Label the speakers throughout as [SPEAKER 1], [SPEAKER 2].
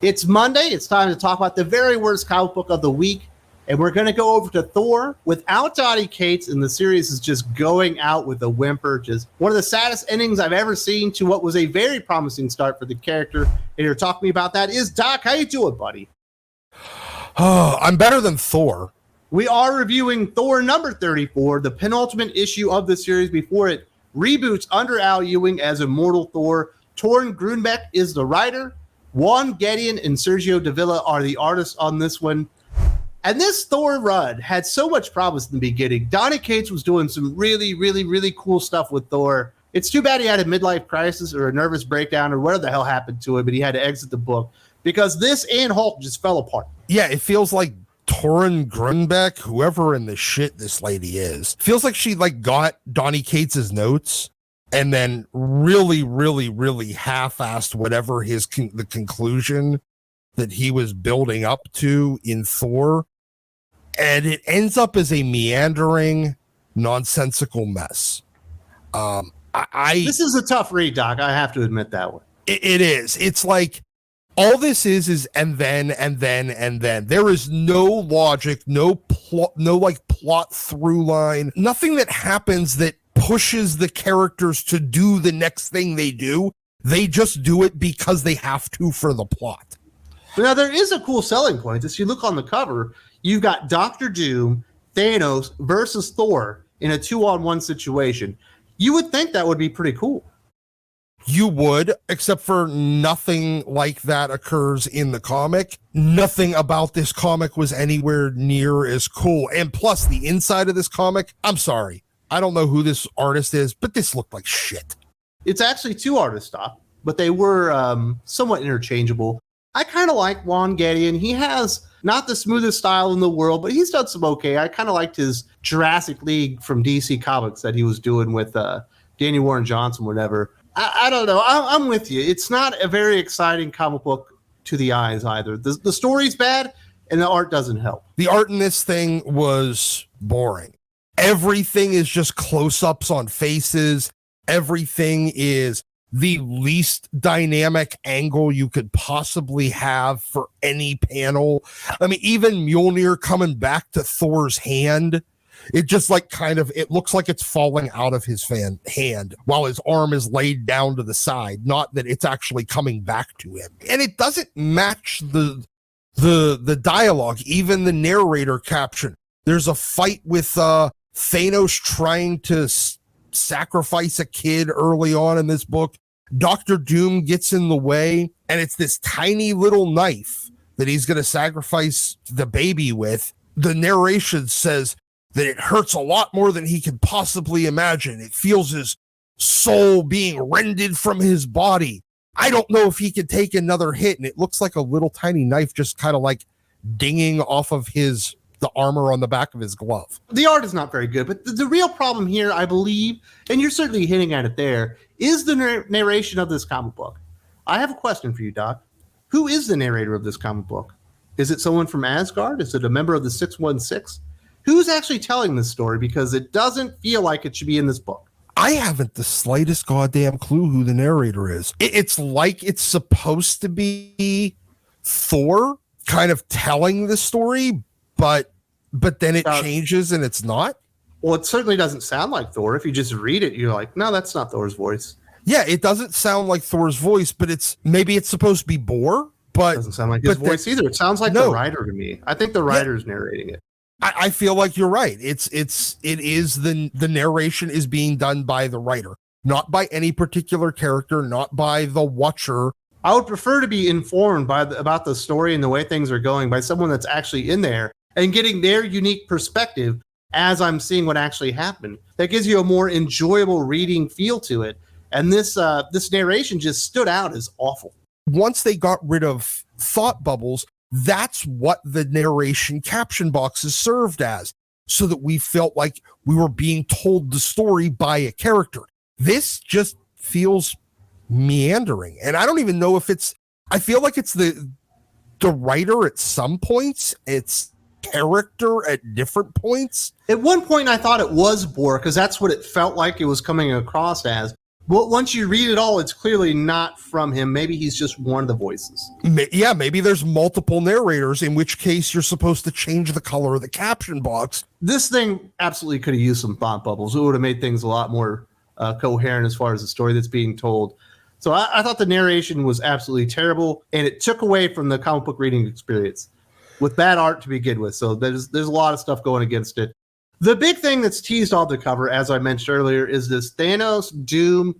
[SPEAKER 1] It's Monday. It's time to talk about the very worst comic book of the week. And we're going to go over to Thor without Donny Cates, and the series is just going out with a whimper. Just one of the saddest endings I've ever seen to what was a very promising start for the character. And here to talk to me about that is Doc. How you doing, buddy?
[SPEAKER 2] Oh, I'm better than Thor.
[SPEAKER 1] We are reviewing Thor number 34, the penultimate issue of the series before it reboots under Al Ewing as Immortal Thor. Torunn Grønbekk is the writer. Juan Gideon and Sergio Davila are the artists on this one. And this Thor run had so much promise in the beginning. Donny Cates was doing some really cool stuff with Thor. It's too bad he had a midlife crisis or a nervous breakdown or whatever the hell happened to him, but he had to exit the book because this and Hulk just fell apart.
[SPEAKER 2] Yeah, it feels like Torunn Grønbekk, whoever in the shit this lady is, feels like she got Donny Cates' notes and then really half-assed whatever the conclusion that he was building up to in Thor, and it ends up as a meandering, nonsensical mess.
[SPEAKER 1] This is a tough read, Doc. I have to admit that one.
[SPEAKER 2] It is. It's like all this is and then. There is no logic, no plot through line, nothing that happens that pushes the characters to do the next thing they do. They just do it because they have to for the plot.
[SPEAKER 1] Now, there is a cool selling point. As you look on the cover, you've got Doctor Doom, Thanos versus Thor in a 2-on-1 situation. You would think that would be pretty cool.
[SPEAKER 2] You would, except for nothing like that occurs in the comic. Nothing about this comic was anywhere near as cool. And plus, the inside of this comic, I'm sorry, I don't know who this artist is, but this looked like shit.
[SPEAKER 1] It's actually two artists, Doc, but they were somewhat interchangeable. I kind of like Juan Gideon. He has not the smoothest style in the world, but he's done some okay. I kind of liked his Jurassic League from DC Comics that he was doing with Danny Warren Johnson, whatever. I don't know. I'm with you. It's not a very exciting comic book to the eyes either. The story's bad, and the art doesn't help.
[SPEAKER 2] The art in this thing was boring. Everything is just close-ups on faces. Everything is the least dynamic angle you could possibly have for any panel. I mean, even Mjolnir coming back to Thor's hand, it just it looks like it's falling out of his hand while his arm is laid down to the side, not that it's actually coming back to him. And it doesn't match the dialogue, even the narrator caption. There's a fight with Thanos trying to sacrifice a kid early on in this book. Dr. Doom gets in the way, and it's this tiny little knife that he's going to sacrifice the baby with. The narration says that it hurts a lot more than he can possibly imagine. It feels his soul being rended from his body. I don't know if he can take another hit, and it looks like a little tiny knife just kind of dinging off of the armor on the back of his glove.
[SPEAKER 1] The art is not very good, but the real problem here, I believe, and you're certainly hitting at it there, is the narration of this comic book. I have a question for you, Doc. Who is the narrator of this comic book? Is it someone from Asgard? Is it a member of the 616? Who's actually telling this story? Because it doesn't feel like it should be in this book.
[SPEAKER 2] I haven't the slightest goddamn clue who the narrator is. It's like it's supposed to be Thor kind of telling the story, but then it changes and it's not.
[SPEAKER 1] Well, it certainly doesn't sound like Thor. If you just read it, you're like, no, that's not Thor's voice.
[SPEAKER 2] Yeah, it doesn't sound like Thor's voice, but maybe it's supposed to be Bor, but
[SPEAKER 1] it doesn't sound like his voice either. It sounds like the writer to me. I think the writer is narrating it.
[SPEAKER 2] I feel like you're right. It is the narration is being done by the writer, not by any particular character, not by the watcher.
[SPEAKER 1] I would prefer to be informed about the story and the way things are going by someone that's actually in there and getting their unique perspective as I'm seeing what actually happened. That gives you a more enjoyable reading feel to it. And this narration just stood out as awful.
[SPEAKER 2] Once they got rid of thought bubbles, that's what the narration caption boxes served as, so that we felt like we were being told the story by a character. This just feels meandering. And I don't even know if I feel like it's the writer at some points, it's character at different points.
[SPEAKER 1] At one point, I thought it was Bor because that's what it felt like it was coming across as. But once you read it all, it's clearly not from him. Maybe he's just one of the voices.
[SPEAKER 2] Yeah, maybe there's multiple narrators, in which case you're supposed to change the color of the caption box.
[SPEAKER 1] This thing absolutely could have used some thought bubbles. It would have made things a lot more coherent as far as the story that's being told. So I thought the narration was absolutely terrible, and it took away from the comic book reading experience with bad art to begin with. So there's a lot of stuff going against it. The big thing that's teased on the cover, as I mentioned earlier, is this Thanos Doom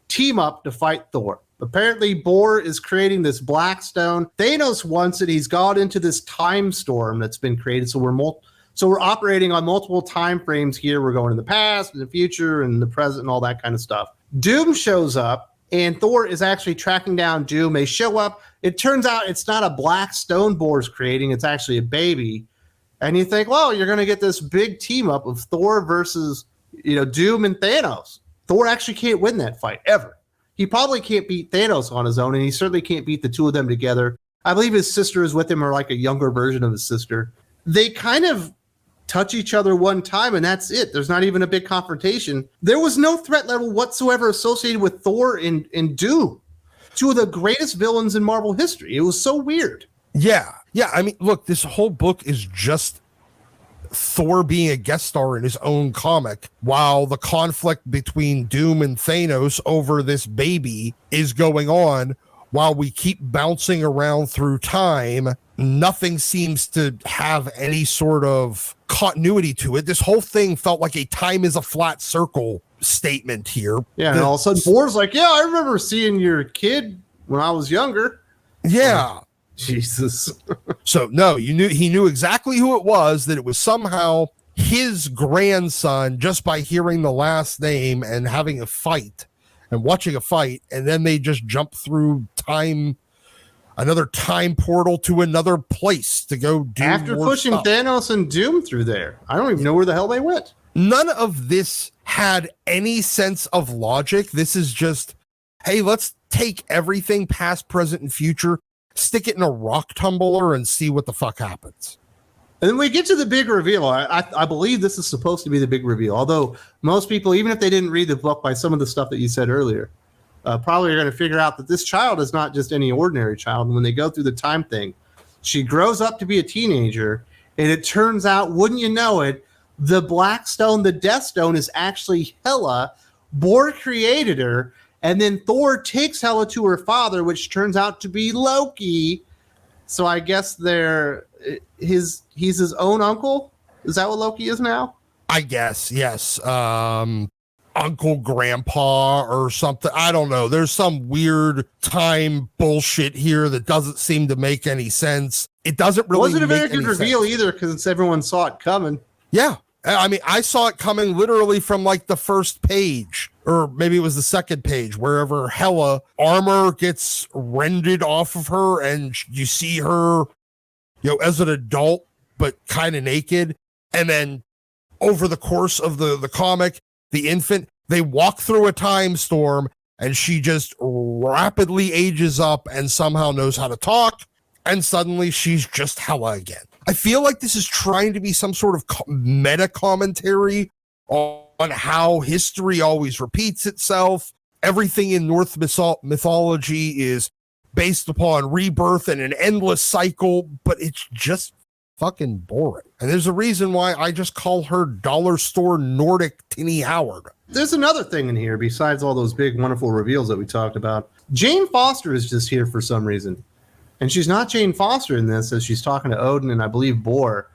[SPEAKER 1] team up to fight Thor. Apparently, Bor is creating this black stone. Thanos wants it. He's got into this time storm that's been created. So we're operating on multiple time frames here. We're going in the past, in the future, and the present, and all that kind of stuff. Doom shows up, and Thor is actually tracking down Doom. They show up. It turns out it's not a black stone Bor's creating. It's actually a baby. And you think, well, you're going to get this big team up of Thor versus, Doom and Thanos. Thor actually can't win that fight, ever. He probably can't beat Thanos on his own, and he certainly can't beat the two of them together. I believe his sister is with him, or like a younger version of his sister. They kind of touch each other one time, and that's it. There's not even a big confrontation. There was no threat level whatsoever associated with Thor and Doom, two of the greatest villains in Marvel history. It was so weird.
[SPEAKER 2] Yeah. I mean, look, this whole book is just Thor being a guest star in his own comic, while the conflict between Doom and Thanos over this baby is going on. While we keep bouncing around through time, nothing seems to have any sort of continuity to it. This whole thing felt like a time is a flat circle statement here.
[SPEAKER 1] Yeah, and all of a sudden Bor's like, yeah, I remember seeing your kid when I was younger.
[SPEAKER 2] Yeah.
[SPEAKER 1] Jesus.
[SPEAKER 2] So no, he knew exactly who it was, that it was somehow his grandson, just by hearing the last name and having a fight and watching a fight, and then they just jump through time, another time portal to another place to go do
[SPEAKER 1] after
[SPEAKER 2] more
[SPEAKER 1] pushing
[SPEAKER 2] stuff.
[SPEAKER 1] Thanos and Doom through there. I don't even know where the hell they went.
[SPEAKER 2] None of this had any sense of logic. This is just, hey, let's take everything past, present, and future, stick it in a rock tumbler, and see what the fuck happens.
[SPEAKER 1] And then we get to the big reveal. I believe this is supposed to be the big reveal. Although most people, even if they didn't read the book, by some of the stuff that you said earlier, probably are going to figure out that this child is not just any ordinary child. And when they go through the time thing, she grows up to be a teenager, and it turns out, wouldn't you know it, the Black Stone, the Death Stone, is actually Hela. Bor created her, and then Thor takes Hela to her father, which turns out to be Loki. So I guess he's his own uncle. Is that what Loki is now?
[SPEAKER 2] I guess, yes. Uncle, grandpa, or something. I don't know. There's some weird time bullshit here that doesn't seem to make any sense. It doesn't really
[SPEAKER 1] wasn't a very good
[SPEAKER 2] sense.
[SPEAKER 1] reveal either, because everyone saw it coming.
[SPEAKER 2] Yeah. I mean, I saw it coming literally from like the first page, or maybe it was the second page, wherever Hela armor gets rended off of her, and you see her, as an adult, but kind of naked. And then over the course of the comic, the infant, they walk through a time storm, and she just rapidly ages up and somehow knows how to talk. And suddenly she's just Hela again. I feel like this is trying to be some sort of meta commentary on how history always repeats itself. Everything in Norse mythology is based upon rebirth and an endless cycle, but it's just fucking boring. And there's a reason why I just call her dollar store Nordic Tinny Howard.
[SPEAKER 1] There's another thing in here besides all those big, wonderful reveals that we talked about. Jane Foster is just here for some reason. And she's not Jane Foster in this, as she's talking to Odin and I believe Bor.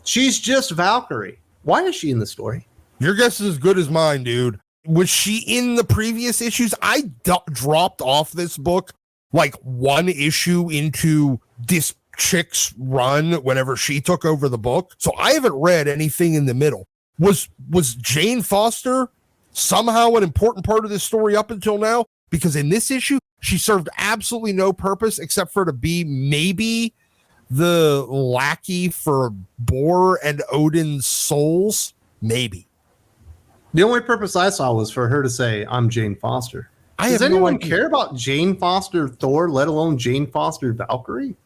[SPEAKER 1] She's just Valkyrie. Why is she in the story?
[SPEAKER 2] Your guess is as good as mine, dude. Was she in the previous issues? I dropped off this book like one issue into this chick's run whenever she took over the book. So I haven't read anything in the middle. Was Jane Foster somehow an important part of this story up until now? Because in this issue, she served absolutely no purpose except for to be maybe the lackey for Bor and Odin's souls. Maybe.
[SPEAKER 1] The only purpose I saw was for her to say, I'm Jane Foster. Does anyone care about Jane Foster Thor, let alone Jane Foster Valkyrie?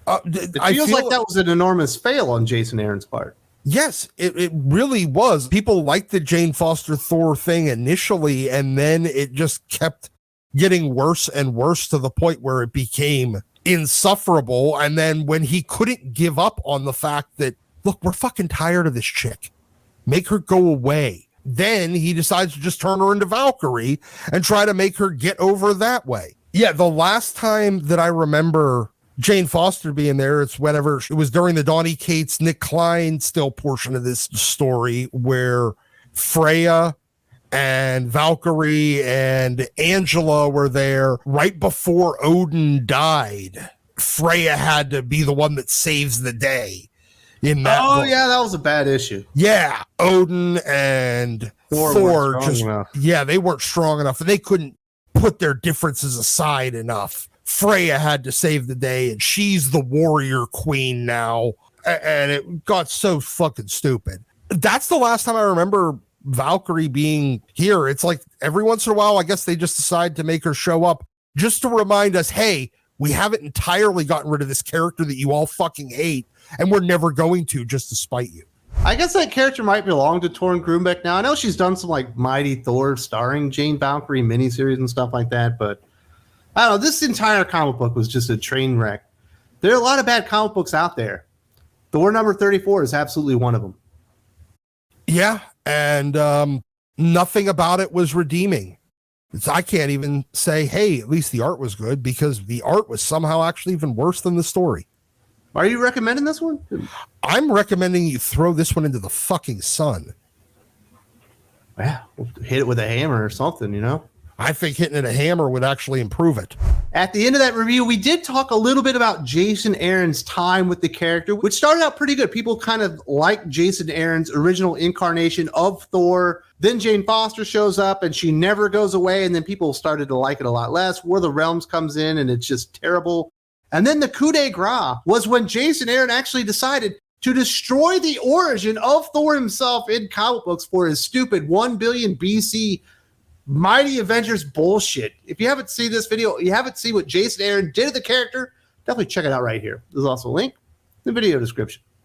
[SPEAKER 1] It feels like that was an enormous fail on Jason Aaron's part.
[SPEAKER 2] Yes, it really was. People liked the Jane Foster Thor thing initially, and then it just kept getting worse and worse to the point where it became insufferable. And then when he couldn't give up on the fact that, look, we're fucking tired of this chick, make her go away, then he decides to just turn her into Valkyrie and try to make her get over that way. Yeah, the last time that I remember Jane Foster being there, it's whenever it was during the Donny Cates, Nick Klein still portion of this story where Freya and Valkyrie and Angela were there right before Odin died. Freya had to be the one that saves the day in that.
[SPEAKER 1] Oh, yeah, that was a bad issue.
[SPEAKER 2] Yeah, Odin and Thor just, yeah, they weren't strong enough and they couldn't put their differences aside enough. Freya had to save the day, and she's the warrior queen now, and it got so fucking stupid. That's the last time I remember Valkyrie being here. It's like every once in a while, I guess they just decide to make her show up just to remind us, hey, we haven't entirely gotten rid of this character that you all fucking hate, and we're never going to, just to spite you.
[SPEAKER 1] I guess that character might belong to Torunn Grønbekk now. I know she's done some like Mighty Thor starring Jane Valkyrie miniseries and stuff like that, but I don't know. This entire comic book was just a train wreck. There are a lot of bad comic books out there. Thor number 34 is absolutely one of them.
[SPEAKER 2] Yeah, and nothing about it was redeeming. I can't even say, hey, at least the art was good, because the art was somehow actually even worse than the story.
[SPEAKER 1] Are you recommending this one?
[SPEAKER 2] I'm recommending you throw this one into the fucking sun.
[SPEAKER 1] Yeah, hit it with a hammer or something, you know?
[SPEAKER 2] I think hitting it a hammer would actually improve it.
[SPEAKER 1] At the end of that review, we did talk a little bit about Jason Aaron's time with the character, which started out pretty good. People kind of like Jason Aaron's original incarnation of Thor. Then Jane Foster shows up and she never goes away. And then people started to like it a lot less. War of the Realms comes in and it's just terrible. And then the coup de grace was when Jason Aaron actually decided to destroy the origin of Thor himself in comic books for his stupid 1 billion BC Mighty Avengers bullshit. If you haven't seen this video, you haven't seen what Jason Aaron did to the character, definitely check it out right here. There's also a link in the video description.